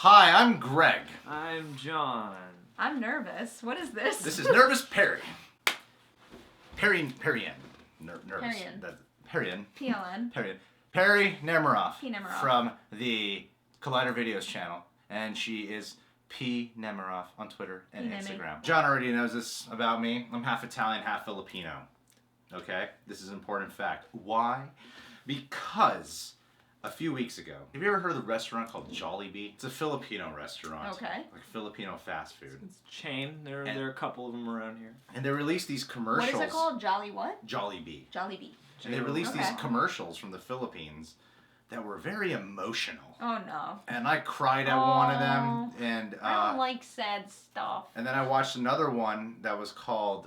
Hi, I'm Greg. I'm John. I'm nervous. What is this? This is Nervous Perri. Perrian. Nervous. Perrian. Perrian. PLN. Perrian. Perri Nerimoff. P. Nerimoff. From the Collider Videos channel. And she is P. Nerimoff on Twitter and Instagram. John already knows this about me. I'm half Italian, half Filipino. Okay? This is an important fact. Why? Because a few weeks ago, have you ever heard of the restaurant called Jollibee? It's a Filipino restaurant. Okay. Like Filipino fast food. It's a chain. There are a couple of them around here. And they released these commercials. What is it called? Jolly what? Jollibee. Jollibee. And they released these commercials from the Philippines that were very emotional. Oh no. And I cried at one of them. And I don't like sad stuff. And then I watched another one that was called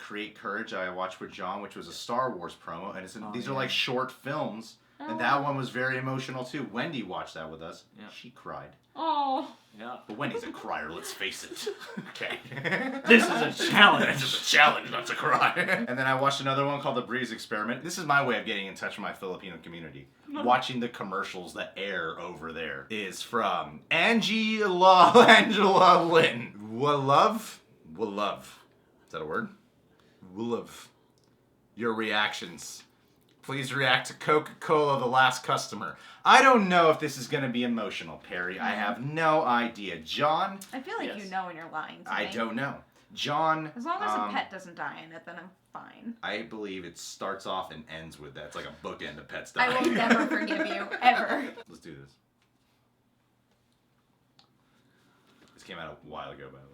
Create Courage. I watched with John, which was a Star Wars promo. And these are like short films. And that one was very emotional too. Wendy watched that with us. Yeah. She cried. Oh. Yeah. But Wendy's a crier, let's face it. Okay. This is a challenge. This is a challenge not to cry. And then I watched another one called The Breeze Experiment. This is my way of getting in touch with my Filipino community. Watching the commercials that air over there is from Angela Lynn. Will love. Is that a word? Will love your reactions. Please react to Coca-Cola, the last customer. I don't know if this is going to be emotional, Perri. I have no idea. John? I feel like you know when you're lying to me. I don't know. John? As long as a pet doesn't die in it, then I'm fine. I believe it starts off and ends with that. It's like a bookend of pets dying. I will never forgive you, ever. Let's do this. This came out a while ago, by the way.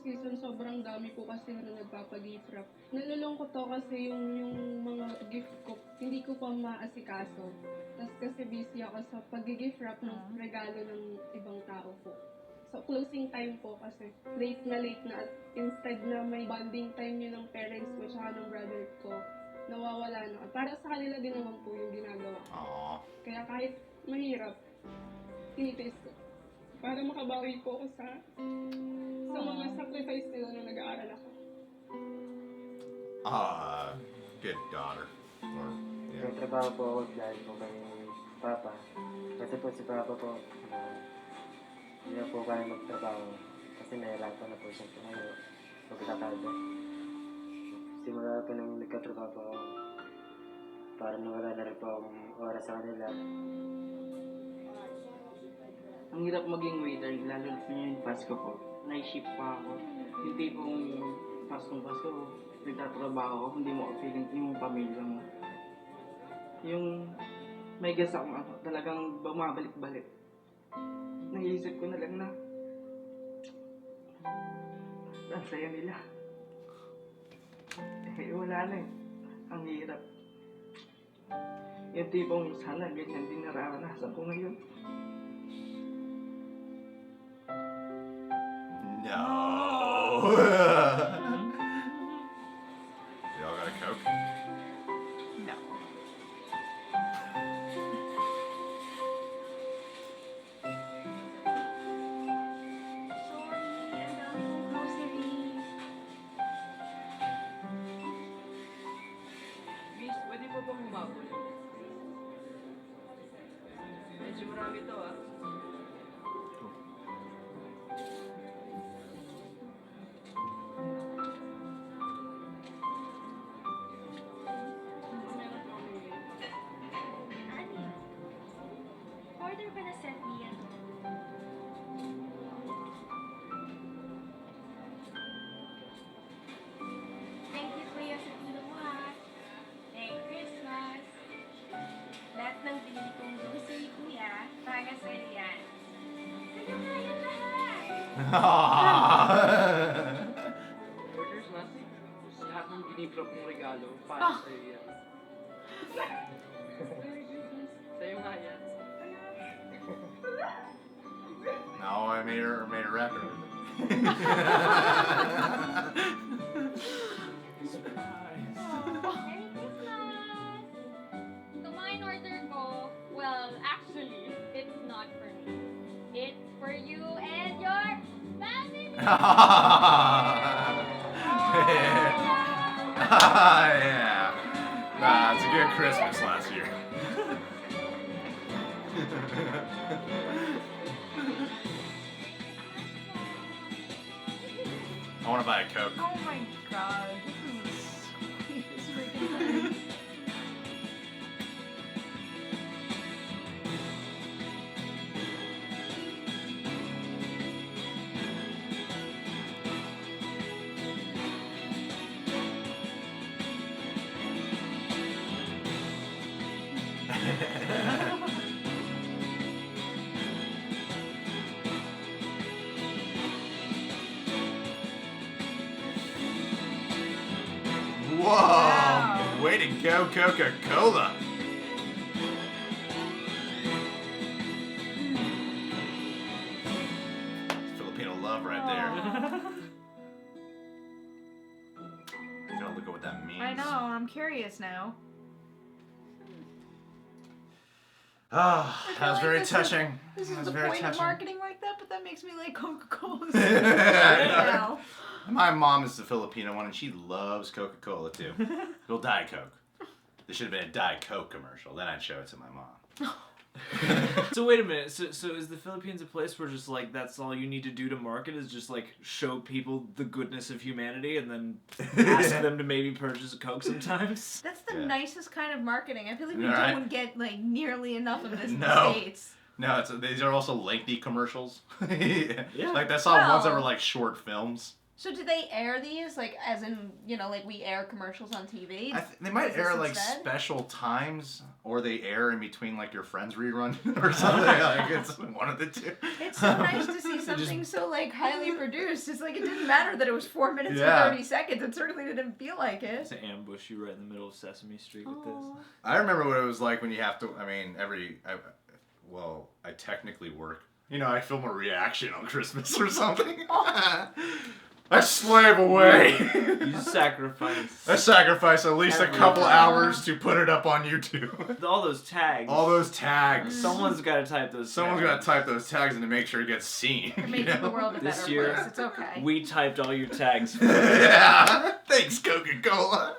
Season, sobrang dami po kasi na nagpapag-gift wrap. Nalulungkot to kasi yung mga gift ko, hindi ko pa maasikaso. Tapos kasi busy ako sa pag-gift wrap ng regalo ng ibang tao po. So closing time po kasi late na at instead na may bonding time yun ng parents ko tsaka ng brother ko, nawawala na. Para sa kanila din naman po yung ginagawa ko. Kaya kahit mahirap, tinitiis ko. Para makabawi po ako sa mga sacrifice nila nung nag-aaral ako. Good daughter. May trabaho po ako dahil po kay Papa. Kasi po si Papa po, hindi na po kaya magtrabaho. Kasi nahirapan na po siya tumayo. Magkakada. Simula po nang nagkatrabaho po ako. Para nawala na rin po akong oras sa kanila. Ang hirap maging waiter, lalo na yung Pasko po. Night shift pa ako. Hindi pong Pasko, nagtatrabaho ako, hindi mo feeling yung pamilya mo. Yung may gas ako, talagang bumabalik-balik. Naisip ko na lang na ang saya nila. Wala na eh. Ang hirap. Yung tipong sana ganyan din nararanasan ko ngayon. No. Y'all got a Coke? No. Miss, pwede po bang humabol? Medyo marami to ah. Order pa na set niya. Thank you, Kuya, sa tulong mo ha. Merry Christmas. Lahat ng binili kong grocery, Kuya, para sa'yo yan. Sa'yo nga yan lahat. Orders na. Lahat ng biniblock mong regalo para sa'yo yan. Sa'yo nga yan. No, I made her rap it. Merry Christmas! Ito mga in-order ko. Yeah. Nah, it's a good Christmas last year. I want to buy a Coke. Oh my god, this is the sweetest freaking thing. Whoa! Wow. Way to go, Coca-Cola! Filipino love right there. You gotta look at what that means. I know, I'm curious now. Ah, I feel that was like very this is- touching. This That is was the very point of touching. marketing like that, but that makes me like Coca-Cola. Yeah. My mom is the Filipino one, and she loves Coca-Cola too. Well, Diet Coke. There should have been a Diet Coke commercial. Then I'd show it to my mom. So wait a minute. So is the Philippines a place where just like that's all you need to do to market is just like show people the goodness of humanity and then ask them to maybe purchase a Coke sometimes? That's the Yeah. nicest kind of marketing. I feel like we Right. don't get like nearly enough of this in No. the States. No, these are also lengthy commercials. Yeah. Like I saw ones that were Well- like short films. So do they air these like as in, you know, like we air commercials on TV? They might Is air this like instead? special times, or they air in between like your Friends rerun or something. Like it's one of the two. It's so nice to see something so like highly produced. It's like it didn't matter that it was 4 minutes Yeah. and 30 seconds. It certainly didn't feel like it. To ambush you right in the middle of Sesame Street with Aw. I remember what it was like when you have to. I mean, I technically work. You know, I film a reaction on Christmas or something. I slave away. this. You sacrifice I sacrifice at least a Every couple day. hours to put it up on YouTube. all those tags. All those tags. Someone's got to type those. Someone's tags. gonna type those tags in to make sure it gets seen. You're you making the know? world a This better year, place. It's okay. We typed all your tags. Yeah. Thanks, Coca-Cola.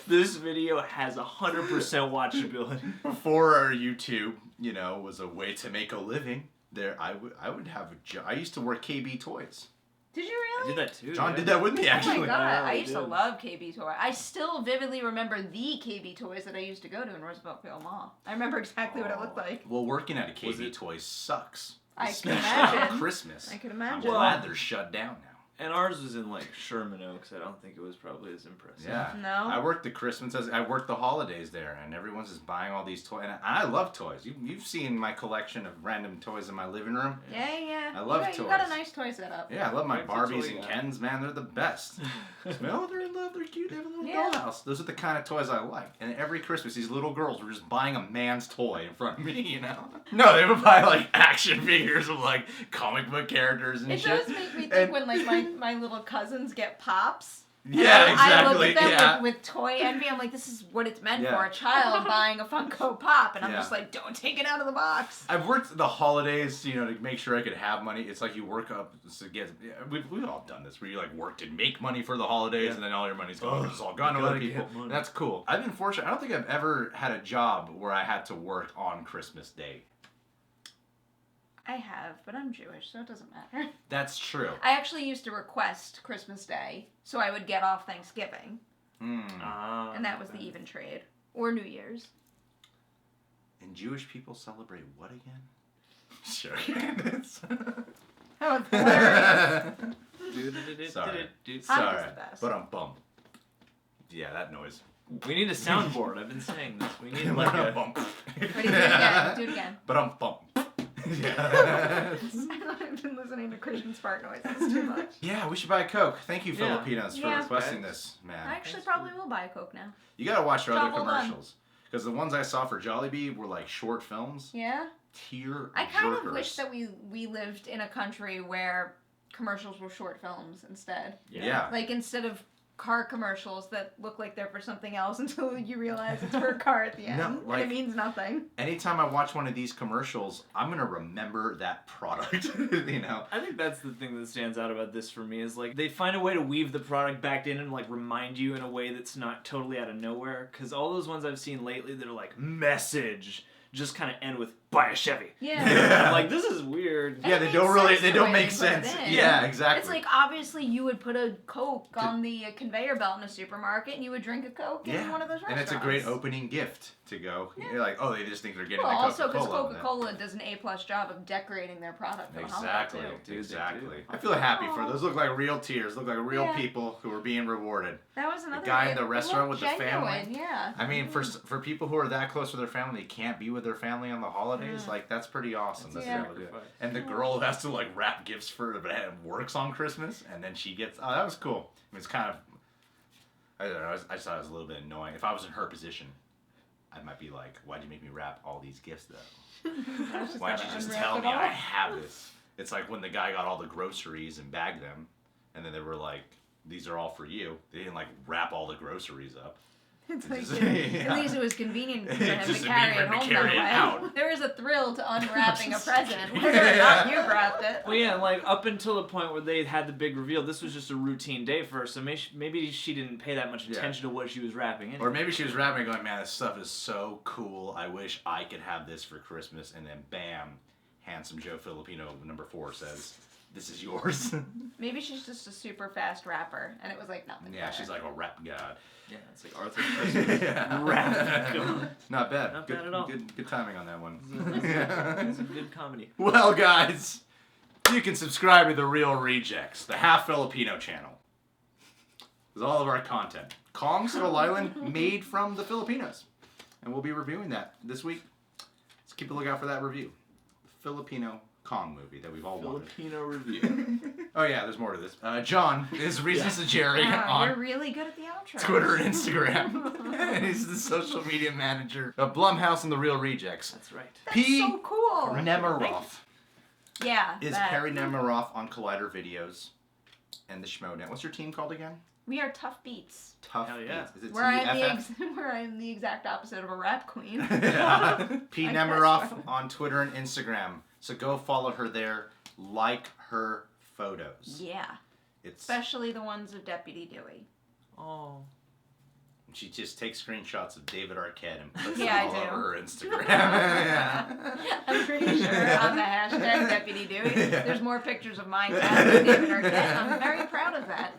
This video has 100% watchability. Before our YouTube, you know, was a way to make a living. I would have a job. I used to work KB Toys. Did you I really? did that too. John yeah. did that with me Oh actually. my god, Yeah, I we used to did. love KB Toys. I still vividly remember the KB Toys that I used to go to in Roosevelt Mall. I remember exactly what it looked like. Well, working at a Was KB it- Toys sucks. I can Especially imagine. on Christmas. I can I'm imagine. glad they're shut down now. And ours was in like Sherman Oaks. I don't think it was probably as impressive. Yeah. No? I worked the Christmas. I worked the holidays there, and everyone's just buying all these toys. And I love toys. You've seen my collection of random toys in my living room. Yeah. I love you got a toys. nice toy setup. Yeah, I love my Where's the Barbies toy and guy? Kens, man. They're the best. Oh, they're in love. They're cute. They have a little Yeah. dollhouse. Those are the kind of toys I like. And every Christmas, these little girls were just buying a man's toy in front of me, you know? No, they would buy, like, action figures of, like, comic book characters and It shit. does make me think And- when like my little cousins get pops. and Yeah, I exactly. look at them Yeah. with toy envy. I'm like, this is what it's meant Yeah. for, a child buying a Funko Pop. And I'm Yeah. just like, don't take it out of the box. I've worked the holidays, you know, to make sure I could have money. It's like you work up to get. Yeah, we've all done this, where you like work to make money for the holidays, Yeah. and then all your money's gone. Oh, It's all gone to you other gotta people. get money. And that's cool. I've been fortunate. I don't think I've ever had a job where I had to work on Christmas Day. I have, but I'm Jewish, so it doesn't matter. That's true. I actually used to request Christmas Day, so I would get off Thanksgiving, Hmm. Ah, and that was the even trade. Or New Year's. And Jewish people celebrate what again? Sure. That was hilarious. Sorry. Hanukkah's Sorry, the best. but I'm bummed. Yeah, that noise. We need a soundboard. I've been saying this. We need like a. bump. Ready, do it again. Do it again. But I'm bummed. Yeah. I've been listening to Christian fart noises too much. Yeah, we should buy a Coke. Thank you, Yeah. Filipinos, for Yeah. requesting this, man. I actually probably will buy a Coke now. You gotta watch our other Job well done. commercials. Because the ones I saw for Jollibee were like short films. Yeah? Tear I kind jerkers. of wish that we lived in a country where commercials were short films instead. Yeah. Like instead of car commercials that look like they're for something else until you realize it's for a car at the end. No, like- and it means nothing. Anytime I watch one of these commercials, I'm gonna remember that product. You know. I think that's the thing that stands out about this for me is like they find a way to weave the product back in and like remind you in a way that's not totally out of nowhere. Because all those ones I've seen lately that are like message just kind of end with buy a Chevy. Yeah. I'm like, this is weird. And Yeah, it they makes don't really. sense They the don't way make they put it sense. in. Yeah, exactly. It's like, obviously, you would put a Coke on the conveyor belt in a supermarket, and you would drink a Coke in one of those and restaurants. it's a great opening gift to go. Yeah. You're like, oh, they just think they're getting Well, the also Coca-Cola. because on that. Coca-Cola does an A+ job of decorating their product for the Exactly, holiday, too. Dude, they exactly. do. I feel happy for those. Look like real tears. Look like real Yeah. people who are being rewarded. That was another guy in it the restaurant looked with the family. genuine, Yeah. I mean, for people who are that close to their family, can't be with their family on the holidays. Like that's pretty awesome. That's Yeah. what they do. And the girl who has to like wrap gifts for it, but works on Christmas, and then she gets. Oh, that was cool. I mean, it's kind of. I don't know. I just thought it was a little bit annoying. If I was in her position, I might be like, "Why'd you make me wrap all these gifts, though? Why don't you just tell me I have this?" It's like when the guy got all the groceries and bagged them, and then they were like, "These are all for you." They didn't like wrap all the groceries up. It's like, just- at least it was convenient for him Just to to carry be- it to home carry that it way. out. There is a thrill to unwrapping a present, whether or not you wrapped it. Well, yeah, like up until the point where they had the big reveal, this was just a routine day for her. So maybe she didn't pay that much attention to what she was wrapping in. Or maybe she was wrapping it going, "Man, this stuff is so cool. I wish I could have this for Christmas." And then bam, Handsome Joe Filipino #4 says, "This is yours." Maybe she's just a super fast rapper, and it was like nothing. Yeah, for she's her. like a rap god. Yeah, it's like Arthur's Christmas. Yeah. Rap. Come on. Not bad. Not good, bad at all. Good timing on that one. It's a good comedy. Well, guys, you can subscribe to The Real Rejects, the half Filipino channel. With all of our content. Kong Skull Island, made from the Filipinos. And we'll be reviewing that this week. So keep a lookout for that review. Filipino Kong movie that we've all wanted. Filipino review. Oh yeah, there's more to this. John is Reasons to Jerry Wow, you're on really good at the outro. Twitter and Instagram. He's the social media manager of Blumhouse and The Real Rejects. That's right. That's so cool. Nemiroff Yeah. is that. Perri Nerimoff on Collider Videos and the Schmonet. What's your team called again? We are Tough Beats. Tough Hell yeah. Beats. Is it Where TFF? where I'm the exact opposite of a rap queen. Yeah. P. I guess Nemiroff so. on Twitter and Instagram. So go follow her there. Like her photos. Yeah. It's Especially the ones of Deputy Dewey. Oh. she just takes screenshots of David Arquette and puts Yeah, them I all do. over her Instagram. Yeah. I'm pretty sure on the hashtag Deputy Dewey, there's more pictures of my cat than David Arquette. I'm very proud of that.